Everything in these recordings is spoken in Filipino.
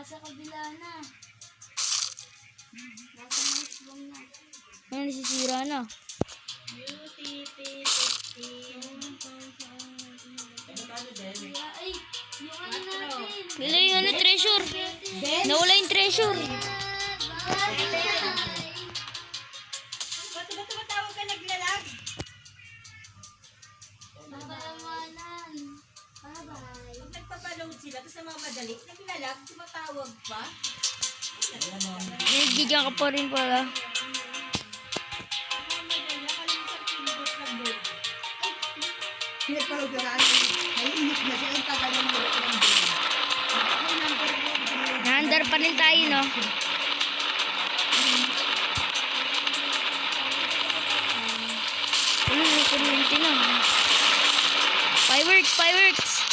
Nasa kabila na. Nasa mushroom na. Ano, nasisira na. Beauty, ay, yung ano natin. Wala yung ano, treasure. Nawala yung treasure. Ba't tumatawag ka naglalag? Magkayamanan. Bye-bye. Pag nagpapaload sila, tapos namamadali, naglalag, tumatawag pa. Nagigyan ka pa rin pala. Namamadali, nakalimutan ko yung bus ng load. Pinagpalog na naiinip na siya. Ang tagal ng mga ng Naandar pa rin tayo, no? Ano, may kuryente na. Fireworks, fireworks!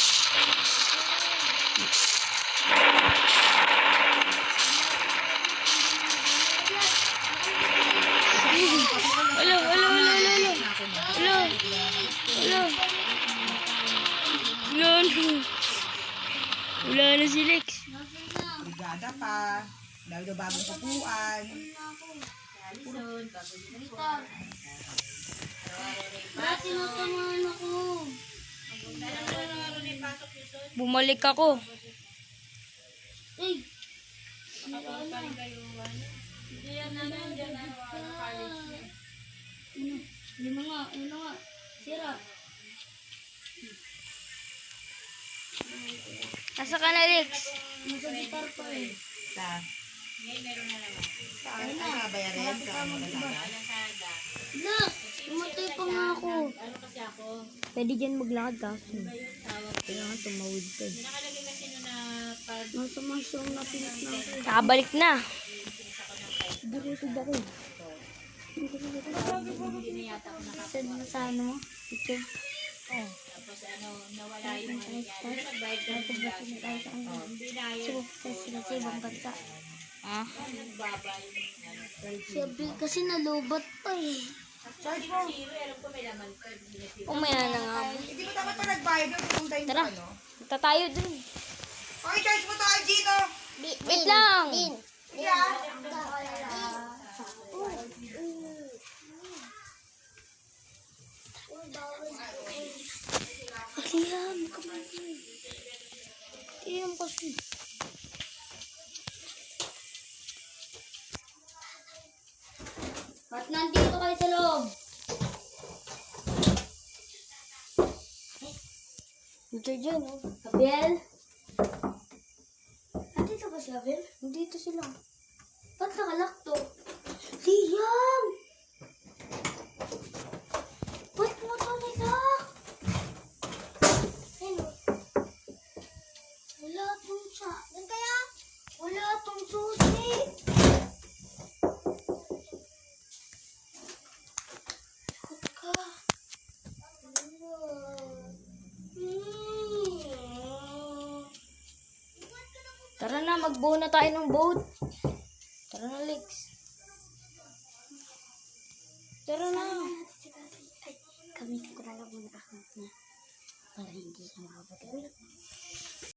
Hello, hello, hello, hello, hello. Hello. Hello, no. Wala na si Lex. brigada pa. Dahil na bagong kapuan. Dati nasamahan ako. Bumalik ako. Eh, yun na nga. Sira. Nasa ka na, Lex? Nasa gitar pa eh. Sa saan ka bayarin? Sa Lazada? Na, tumatay pa nga ako. Pwede dyan maglakad kaso. Kailangan tumawid ka. Nasa mushroom na pinas na ako. Nakabalik na. Dirutid ako. Saan na sa ano mo? Ito. Sa ibang bansa. Ah? Sabi, kasi nalubat pa eh. Charge mo. Umaya na nga. Hindi mo dapat pa nagbayad doon. Pupuntahin mo Tara. ano. Punta tayo dun. Okay, charge mo to, Gino. Wait lang. Yeah. Aliyam, kamay. Aliyam kasi. Ba't nandito kayo sa loob? Ito dyan, oh. Abel? Nandito ba si Abel? Dito sila. Ba't nakalak to? Liam! Ba't mo to nilak? Ano? Wala tong sa... Yan kaya? Wala tong susi! Ikot ka. Tara na, magbuo na tayo ng boat. Tara na, Lex. Tara na. Ay, gamitin ko na lang muna account niya para hindi siya makapag